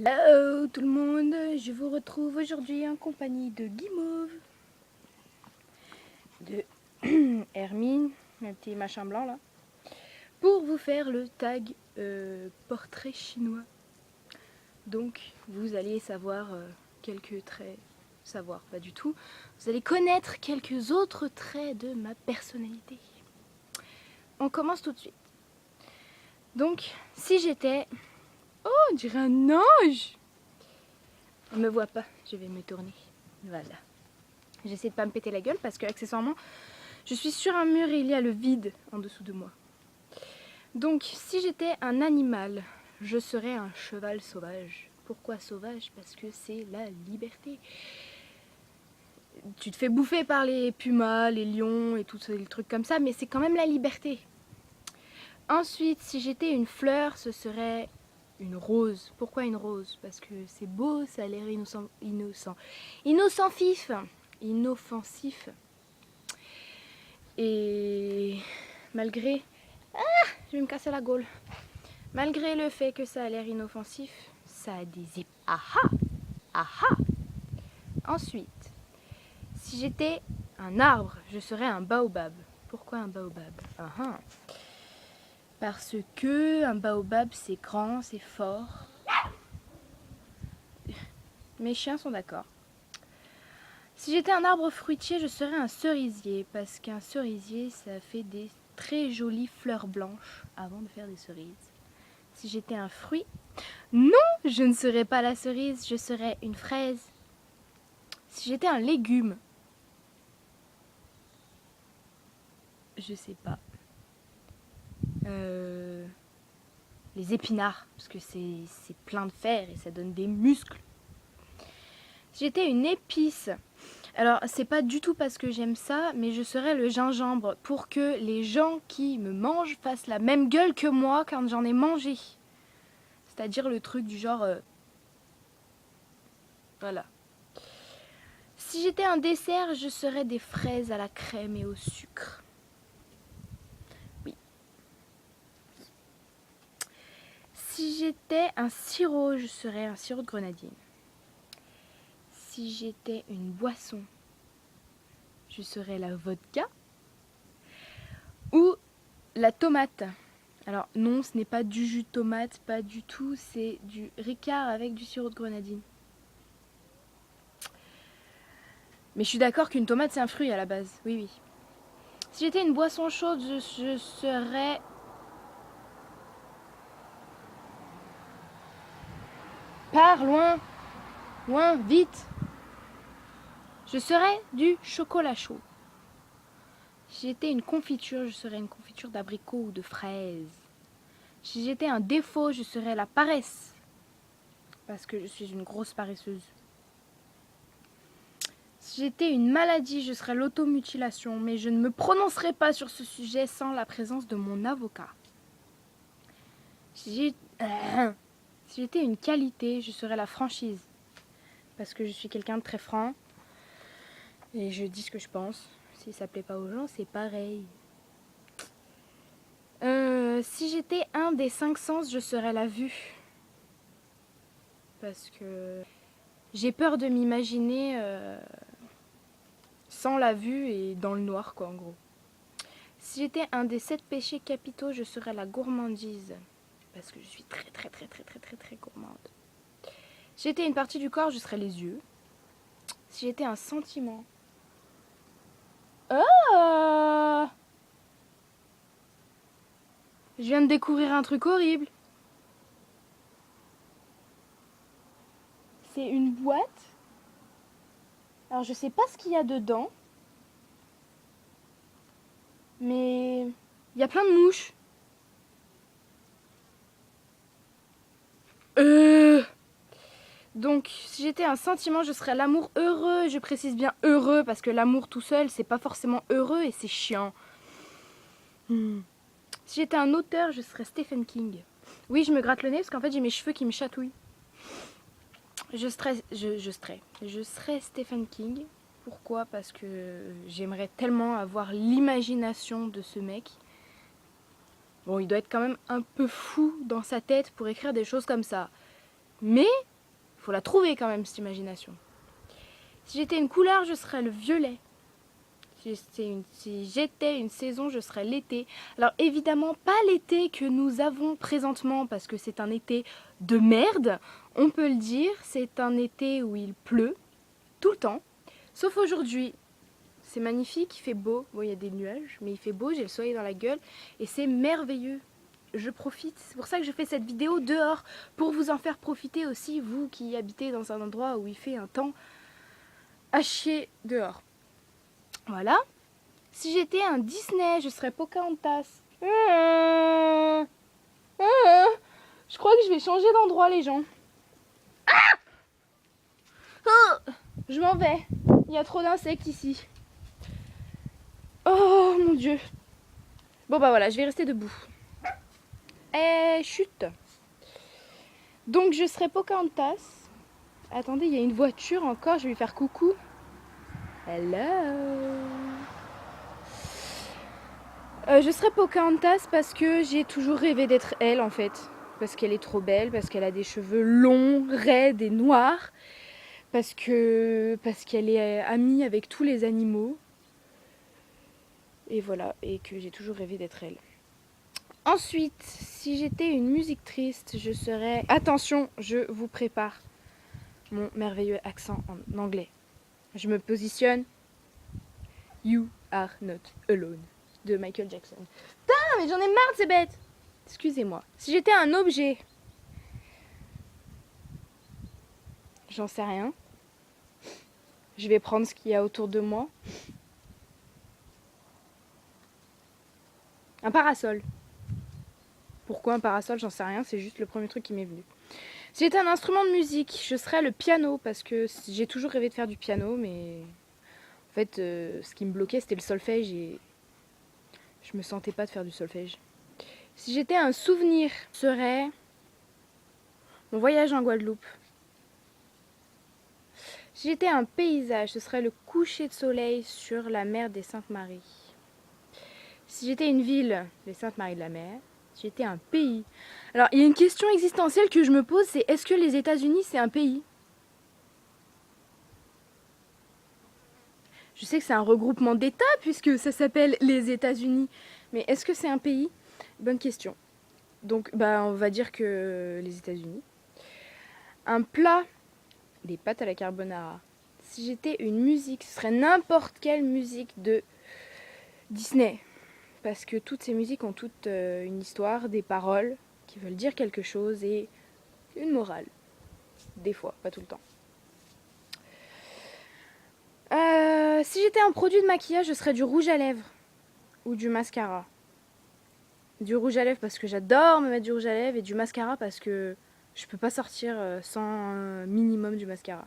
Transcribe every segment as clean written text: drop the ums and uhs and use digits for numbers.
Hello tout le monde, je vous retrouve aujourd'hui en compagnie de Guimauve, de Hermine, un petit machin blanc là, pour vous faire le tag portrait chinois. Donc vous allez savoir quelques traits, savoir pas du tout, vous allez connaître quelques autres traits de ma personnalité. On commence tout de suite. Donc si j'étais... Oh, on dirait un ange! On me voit pas, je vais me tourner. Voilà. J'essaie de pas me péter la gueule parce que accessoirement, je suis sur un mur et il y a le vide en dessous de moi. Donc, si j'étais un animal, je serais un cheval sauvage. Pourquoi sauvage? Parce que c'est la liberté. Tu te fais bouffer par les pumas, les lions et tous ces trucs comme ça, mais c'est quand même la liberté. Ensuite, si j'étais une fleur, ce serait une rose. Pourquoi une rose? Parce que c'est beau, ça a l'air inoffensif. Et malgré... Ah, je vais me casser la gaule. Malgré le fait que ça a l'air inoffensif, ça a des aha. Ensuite, si j'étais un arbre, je serais un baobab. Pourquoi un baobab? Parce que un baobab c'est grand, c'est fort. Mes chiens sont d'accord. Si j'étais un arbre fruitier, je serais un cerisier. Parce qu'un cerisier, ça fait des très jolies fleurs blanches avant de faire des cerises. Si j'étais un fruit, non, je ne serais pas la cerise, je serais une fraise. Si j'étais un légume, je sais pas. Les épinards, parce que c'est plein de fer et ça donne des muscles. Si j'étais une épice, alors c'est pas du tout parce que j'aime ça, mais je serais le gingembre pour que les gens qui me mangent fassent la même gueule que moi quand j'en ai mangé. C'est-à-dire le truc du genre... voilà. Si j'étais un dessert, je serais des fraises à la crème et au sucre. Oui. Si j'étais un sirop, je serais un sirop de grenadine. Si j'étais une boisson, je serais la vodka ou la tomate. Alors non, ce n'est pas du jus de tomate, pas du tout, c'est du Ricard avec du sirop de grenadine. Mais je suis d'accord qu'une tomate c'est un fruit à la base, oui. Si j'étais une boisson chaude, je serais... Pars, loin, vite. Je serais du chocolat chaud. Si j'étais une confiture, je serais une confiture d'abricot ou de fraise. Si j'étais un défaut, je serais la paresse. Parce que je suis une grosse paresseuse. Si j'étais une maladie, je serais l'automutilation. Mais je ne me prononcerai pas sur ce sujet sans la présence de mon avocat. Si j'étais une qualité, je serais la franchise. Parce que je suis quelqu'un de très franc. Et je dis ce que je pense. Si ça plaît pas aux gens, c'est pareil. Si j'étais un des 5 sens, je serais la vue. Parce que j'ai peur de m'imaginer sans la vue et dans le noir, quoi, en gros. Si j'étais un des 7 péchés capitaux, je serais la gourmandise. Parce que je suis très gourmande. Si j'étais une partie du corps, je serais les yeux. Si j'étais un sentiment... Oh! Je viens de découvrir un truc horrible. C'est une boîte. Alors je sais pas ce qu'il y a dedans. Mais il y a plein de mouches. Donc si j'étais un sentiment, je serais l'amour heureux. Je précise bien heureux parce que l'amour tout seul, c'est pas forcément heureux et c'est chiant. Si j'étais un auteur, je serais Stephen King. Oui, je me gratte le nez parce qu'en fait j'ai mes cheveux qui me chatouillent. Je serais Stephen King. Pourquoi? Parce que j'aimerais tellement avoir l'imagination de ce mec. Bon, il doit être quand même un peu fou dans sa tête pour écrire des choses comme ça. Mais il faut la trouver quand même, cette imagination. Si j'étais une couleur, je serais le violet. Si j'étais une saison, je serais l'été. Alors évidemment, pas l'été que nous avons présentement, parce que c'est un été de merde, on peut le dire. C'est un été où il pleut, tout le temps. Sauf aujourd'hui, c'est magnifique, il fait beau. Bon, il y a des nuages, mais il fait beau, j'ai le soleil dans la gueule, et c'est merveilleux. Je profite, c'est pour ça que je fais cette vidéo dehors, pour vous en faire profiter aussi, vous qui habitez dans un endroit où il fait un temps à chier dehors. Voilà. Si j'étais un Disney, je serais Pocahontas. Je crois que je vais changer d'endroit, les gens. Je m'en vais. Il y a trop d'insectes ici. Oh mon Dieu. Bon bah voilà, je vais rester debout. Chut. Donc je serai Pocahontas. Attendez, il y a une voiture encore, je vais lui faire coucou. Hello. Je serais Pocahontas parce que j'ai toujours rêvé d'être elle en fait. Parce qu'elle est trop belle, parce qu'elle a des cheveux longs, raides et noirs. Parce qu'elle est amie avec tous les animaux. Et voilà, et que j'ai toujours rêvé d'être elle. Ensuite, si j'étais une musique triste, je serais... Attention, je vous prépare mon merveilleux accent en anglais. Je me positionne. You are not alone de Michael Jackson. Putain, mais j'en ai marre de ces bêtes. Excusez-moi. Si j'étais un objet, j'en sais rien. Je vais prendre ce qu'il y a autour de moi. Un parasol. Pourquoi un parasol, j'en sais rien, c'est juste le premier truc qui m'est venu. Si j'étais un instrument de musique, je serais le piano, parce que j'ai toujours rêvé de faire du piano, mais en fait, ce qui me bloquait, c'était le solfège, et je me sentais pas de faire du solfège. Si j'étais un souvenir, ce serait mon voyage en Guadeloupe. Si j'étais un paysage, ce serait le coucher de soleil sur la mer des Saintes-Maries. Si j'étais une ville, les Saintes-Maries de la Mer. Si j'étais un pays. Alors, il y a une question existentielle que je me pose, c'est est-ce que les États-Unis, c'est un pays? Je sais que c'est un regroupement d'États, puisque ça s'appelle les États-Unis. Mais est-ce que c'est un pays? Bonne question. Donc, bah, on va dire que les États-Unis. Un plat, des pâtes à la carbonara. Si j'étais une musique, ce serait n'importe quelle musique de Disney. Parce que toutes ces musiques ont toutes une histoire, des paroles qui veulent dire quelque chose et une morale. Des fois, pas tout le temps. Si j'étais un produit de maquillage, je serais du rouge à lèvres ou du mascara. Du rouge à lèvres parce que j'adore me mettre du rouge à lèvres et du mascara parce que je peux pas sortir sans un minimum du mascara.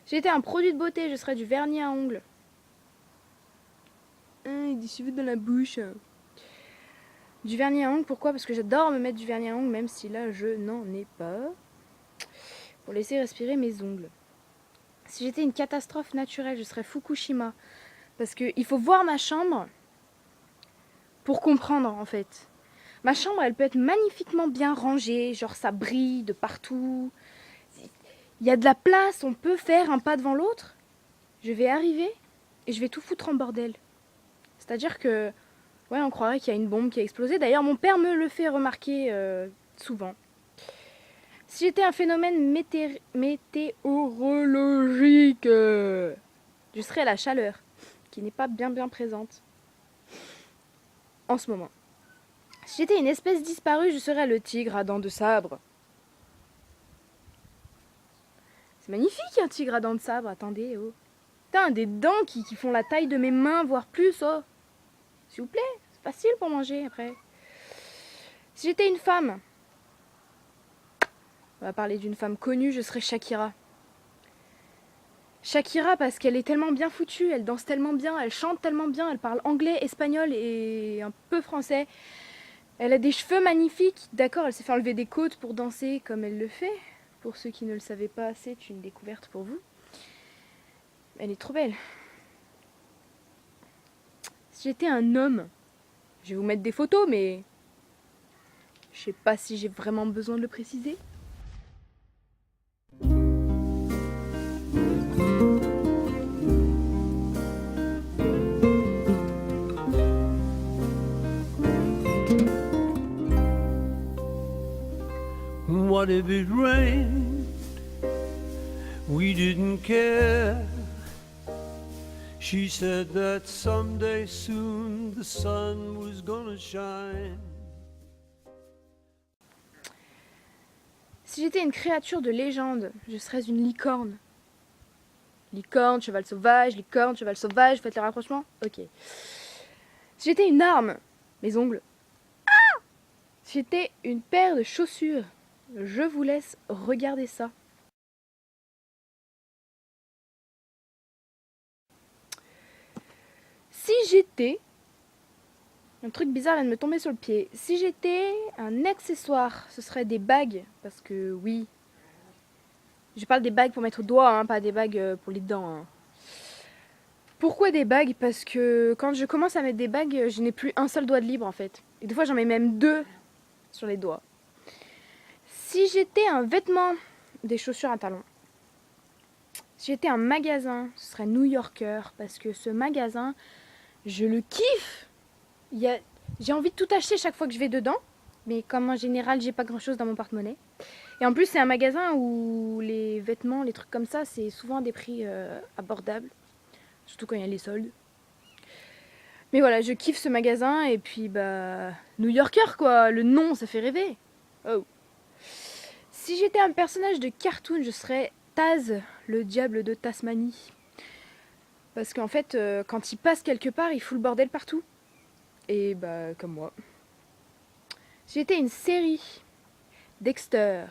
Si j'étais un produit de beauté, je serais du vernis à ongles. Des cheveux dans la bouche. Du vernis à ongles, pourquoi? Parce que j'adore me mettre du vernis à ongles, même si là je n'en ai pas. Pour laisser respirer mes ongles. Si j'étais une catastrophe naturelle, je serais Fukushima. Parce qu'il faut voir ma chambre pour comprendre en fait. Ma chambre, elle peut être magnifiquement bien rangée, genre ça brille de partout. Il y a de la place, on peut faire un pas devant l'autre. Je vais arriver et je vais tout foutre en bordel. C'est-à-dire que, ouais, on croirait qu'il y a une bombe qui a explosé. D'ailleurs, mon père me le fait remarquer souvent. Si j'étais un phénomène météorologique, je serais la chaleur, qui n'est pas bien présente en ce moment. Si j'étais une espèce disparue, je serais le tigre à dents de sabre. C'est magnifique un tigre à dents de sabre, attendez, oh. Putain, des dents qui font la taille de mes mains, voire plus, oh. S'il vous plaît, c'est facile pour manger après. Si j'étais une femme, on va parler d'une femme connue, je serais Shakira. Shakira parce qu'elle est tellement bien foutue, elle danse tellement bien, elle chante tellement bien, elle parle anglais, espagnol et un peu français. Elle a des cheveux magnifiques, d'accord, elle sait faire lever des côtes pour danser comme elle le fait. Pour ceux qui ne le savaient pas, c'est une découverte pour vous. Elle est trop belle. Si j'étais un homme, je vais vous mettre des photos, mais je sais pas si j'ai vraiment besoin de le préciser. What if it rained? We didn't care. She said that someday soon the sun was gonna shine. Si j'étais une créature de légende, je serais une licorne. Licorne, cheval sauvage, faites le rapprochement? Ok. Si j'étais une arme, mes ongles. Ah! Si j'étais une paire de chaussures, je vous laisse regarder ça. Si j'étais... Un truc bizarre vient de me tomber sur le pied. Si j'étais un accessoire, ce serait des bagues. Parce que oui. Je parle des bagues pour mettre au doigt, hein, pas des bagues pour les dents. Hein. Pourquoi des bagues? Parce que quand je commence à mettre des bagues, je n'ai plus un seul doigt de libre en fait. Et des fois j'en mets même deux sur les doigts. Si j'étais un vêtement, des chaussures à talons. Si j'étais un magasin, ce serait New Yorker. Parce que ce magasin, je le kiffe. J'ai envie de tout acheter chaque fois que je vais dedans, mais comme en général j'ai pas grand chose dans mon porte-monnaie. Et en plus c'est un magasin où les vêtements, les trucs comme ça, c'est souvent à des prix abordables, surtout quand il y a les soldes. Mais voilà, je kiffe ce magasin et puis bah New Yorker quoi, le nom ça fait rêver. Oh. Si j'étais un personnage de cartoon, je serais Taz, le diable de Tasmanie. Parce qu'en fait, quand il passe quelque part, il fout le bordel partout. Et bah comme moi. Si j'étais une série, Dexter.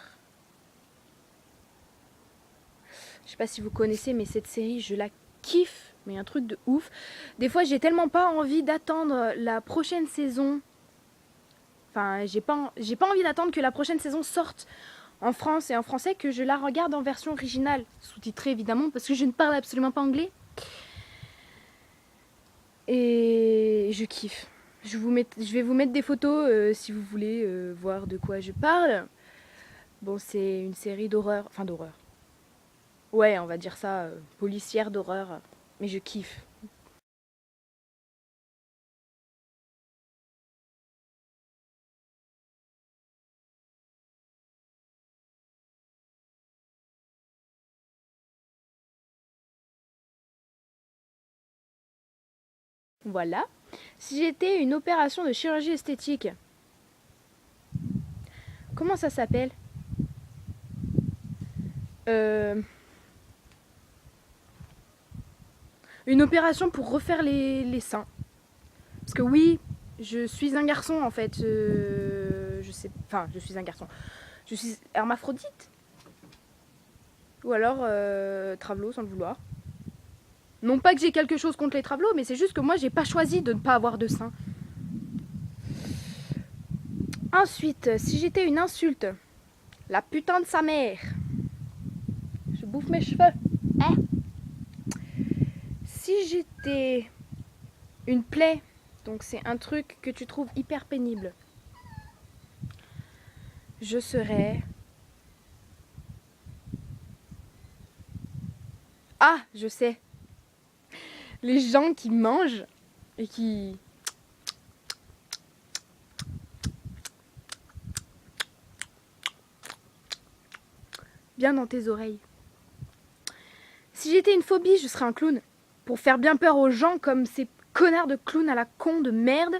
Je sais pas si vous connaissez, mais cette série, je la kiffe, mais un truc de ouf. Des fois, j'ai tellement pas envie d'attendre la prochaine saison. Enfin, j'ai pas envie d'attendre que la prochaine saison sorte en France et en français, que je la regarde en version originale, sous-titrée évidemment, parce que je ne parle absolument pas anglais. Et je kiffe. Je vais vous mettre des photos si vous voulez voir de quoi je parle. Bon, c'est une série d'horreur. Enfin, d'horreur. Ouais, on va dire ça, policière d'horreur. Mais je kiffe. Voilà. Si j'étais une opération de chirurgie esthétique, comment ça s'appelle? Une opération pour refaire les seins. Parce que oui, je suis un garçon en fait. Je suis un garçon. Je suis hermaphrodite. Ou alors travelo sans le vouloir. Non pas que j'ai quelque chose contre les travelots, mais c'est juste que moi j'ai pas choisi de ne pas avoir de seins. Ensuite, si j'étais une insulte, la putain de sa mère. Je bouffe mes cheveux. Hein? Si j'étais une plaie, donc c'est un truc que tu trouves hyper pénible, je serais... Ah, je sais. Les gens qui mangent et qui... bien dans tes oreilles. Si j'étais une phobie, je serais un clown. Pour faire bien peur aux gens comme ces connards de clowns à la con de merde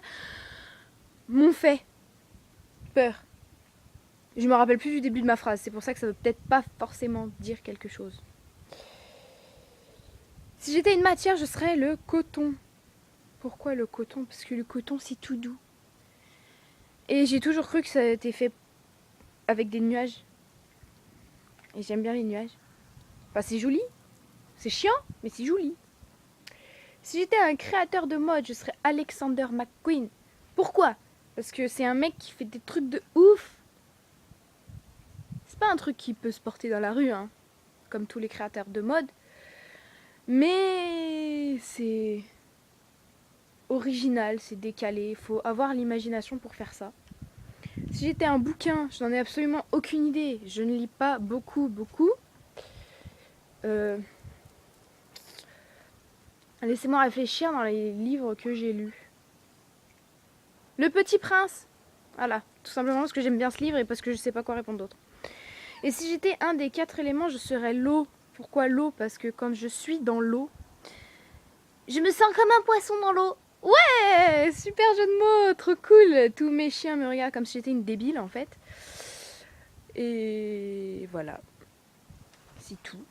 m'ont fait peur. Je me rappelle plus du début de ma phrase, c'est pour ça que ça veut peut-être pas forcément dire quelque chose. Si j'étais une matière, je serais le coton. Pourquoi le coton? Parce que le coton, c'est tout doux. Et j'ai toujours cru que ça a été fait avec des nuages. Et j'aime bien les nuages. Enfin, c'est joli. C'est chiant, mais c'est joli. Si j'étais un créateur de mode, je serais Alexander McQueen. Pourquoi? Parce que c'est un mec qui fait des trucs de ouf. C'est pas un truc qui peut se porter dans la rue, hein, comme tous les créateurs de mode. Mais c'est original, c'est décalé. Il faut avoir l'imagination pour faire ça. Si j'étais un bouquin, je n'en ai absolument aucune idée. Je ne lis pas beaucoup. Laissez-moi réfléchir dans les livres que j'ai lus. Le Petit Prince. Voilà, tout simplement parce que j'aime bien ce livre et parce que je sais pas quoi répondre d'autre. Et si j'étais un des 4 éléments, je serais l'eau. Pourquoi l'eau? Parce que quand je suis dans l'eau, je me sens comme un poisson dans l'eau. Ouais, super jeu de mots, trop cool. Tous mes chiens me regardent comme si j'étais une débile en fait. Et voilà, c'est tout.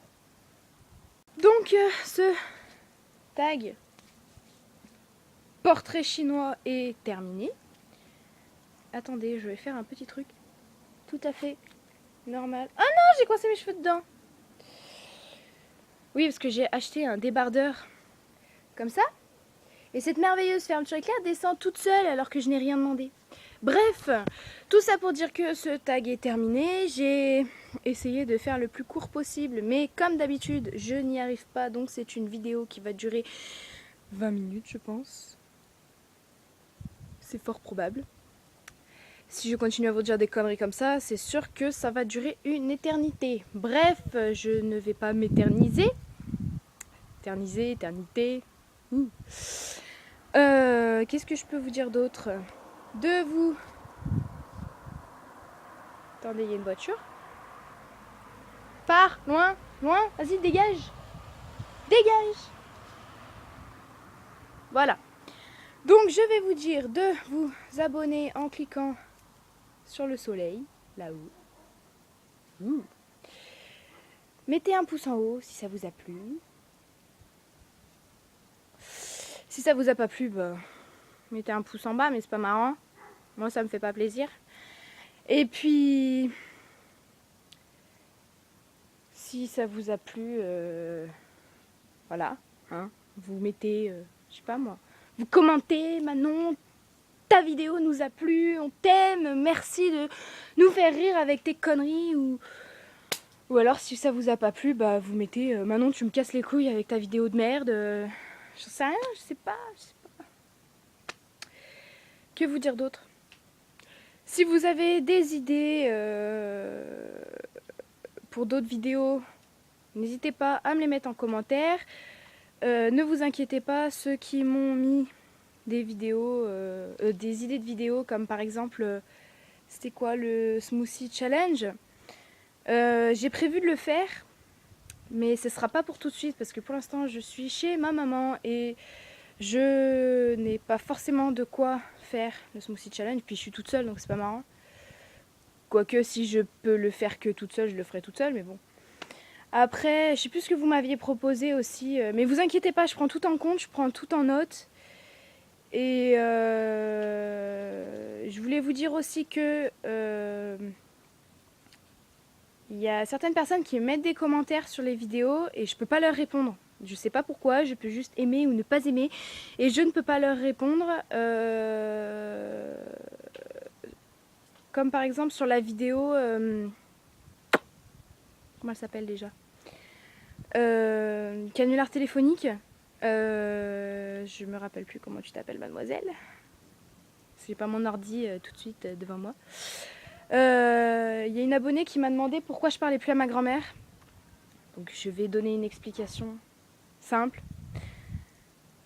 Donc ce tag portrait chinois est terminé. Attendez, je vais faire un petit truc tout à fait normal. Ah non, j'ai coincé mes cheveux dedans. Oui, parce que j'ai acheté un débardeur comme ça. Et cette merveilleuse fermeture éclair descend toute seule alors que je n'ai rien demandé. Bref, tout ça pour dire que ce tag est terminé. J'ai essayé de faire le plus court possible, mais comme d'habitude, je n'y arrive pas. Donc c'est une vidéo qui va durer 20 minutes, je pense. C'est fort probable. Si je continue à vous dire des conneries comme ça, c'est sûr que ça va durer une éternité. Bref, je ne vais pas m'éterniser. Éternité. Qu'est-ce que je peux vous dire d'autre? De vous... Attendez, il y a une voiture. Pars, loin, vas-y, dégage. Dégage. Voilà. Donc, je vais vous dire de vous abonner en cliquant sur le soleil, là-haut. Mettez un pouce en haut si ça vous a plu. Si ça vous a pas plu, bah, mettez un pouce en bas, mais c'est pas marrant. Moi, ça me fait pas plaisir. Et puis, si ça vous a plu, voilà, hein, vous mettez, je sais pas moi, vous commentez, Manon, ta vidéo nous a plu, on t'aime, merci de nous faire rire avec tes conneries, ou alors si ça vous a pas plu, bah vous mettez, Manon, tu me casses les couilles avec ta vidéo de merde, je sais rien, je sais pas. Que vous dire d'autre? Si vous avez des idées pour d'autres vidéos, n'hésitez pas à me les mettre en commentaire. Ne vous inquiétez pas, ceux qui m'ont mis des vidéos, des idées de vidéos, comme par exemple, c'était quoi, le smoothie challenge. J'ai prévu de le faire, mais ce sera pas pour tout de suite, parce que pour l'instant, je suis chez ma maman et je n'ai pas forcément de quoi faire le smoothie challenge, puis je suis toute seule, donc c'est pas marrant. Quoique, si je peux le faire que toute seule, je le ferai toute seule, mais bon. Après, je sais plus ce que vous m'aviez proposé aussi, mais vous inquiétez pas, je prends tout en compte, je prends tout en note. Et je voulais vous dire aussi que il y a certaines personnes qui mettent des commentaires sur les vidéos et je peux pas leur répondre. Je sais pas pourquoi, je peux juste aimer ou ne pas aimer et je ne peux pas leur répondre. Comme par exemple sur la vidéo, comment elle s'appelle déjà, canular téléphonique. Je me rappelle plus comment tu t'appelles, mademoiselle. J'ai pas mon ordi tout de suite devant moi. Il y a une abonnée qui m'a demandé pourquoi je parlais plus à ma grand-mère. Donc je vais donner une explication simple.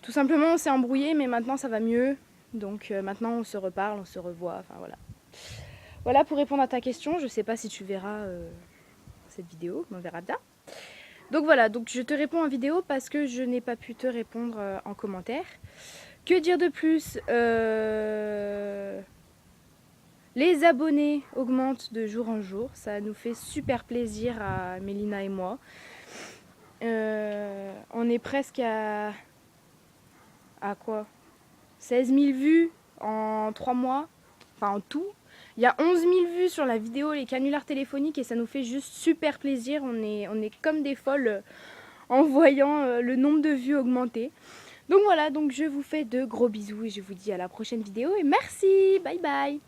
Tout simplement, on s'est embrouillé, mais maintenant ça va mieux. Donc maintenant on se reparle, on se revoit, enfin voilà. Voilà pour répondre à ta question. Je sais pas si tu verras cette vidéo, mais on verra bien. Donc voilà, donc je te réponds en vidéo parce que je n'ai pas pu te répondre en commentaire. Que dire de plus? Les abonnés augmentent de jour en jour. Ça nous fait super plaisir à Mélina et moi. On est presque à quoi? 16 000 vues en 3 mois. Enfin en tout. Il y a 11 000 vues sur la vidéo les canulars téléphoniques et ça nous fait juste super plaisir. On est comme des folles en voyant le nombre de vues augmenter. Donc voilà, donc je vous fais de gros bisous et je vous dis à la prochaine vidéo et merci, bye bye.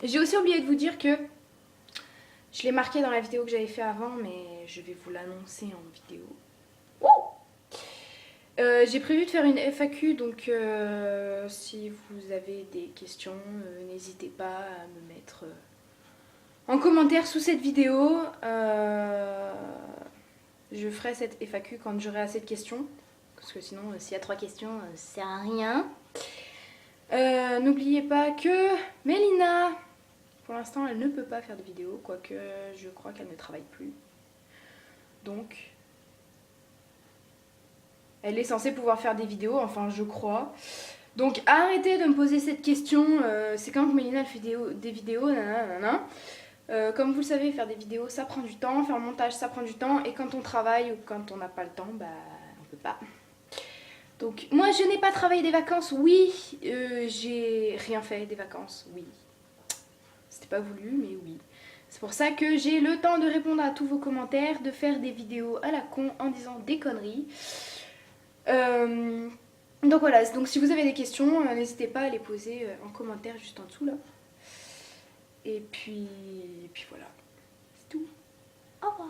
J'ai aussi oublié de vous dire que je l'ai marqué dans la vidéo que j'avais fait avant, mais je vais vous l'annoncer en vidéo. J'ai prévu de faire une FAQ, donc si vous avez des questions, n'hésitez pas à me mettre en commentaire sous cette vidéo. Je ferai cette FAQ quand j'aurai assez de questions, parce que sinon s'il y a 3 questions, ça sert à rien. N'oubliez pas que Mélina, pour l'instant elle ne peut pas faire de vidéo, quoique je crois qu'elle ne travaille plus. Donc elle est censée pouvoir faire des vidéos, enfin je crois. Donc arrêtez de me poser cette question, c'est quand que Mélina elle fait des vidéos, nanana. Comme vous le savez, faire des vidéos ça prend du temps, faire le montage ça prend du temps, et quand on travaille ou quand on n'a pas le temps, bah on peut pas. Donc moi je n'ai pas travaillé des vacances, oui, j'ai rien fait des vacances, oui. C'était pas voulu, mais oui. C'est pour ça que j'ai le temps de répondre à tous vos commentaires, de faire des vidéos à la con en disant des conneries. Donc voilà, donc si vous avez des questions, n'hésitez pas à les poser en commentaire juste en dessous là. Et puis voilà, c'est tout. Au revoir.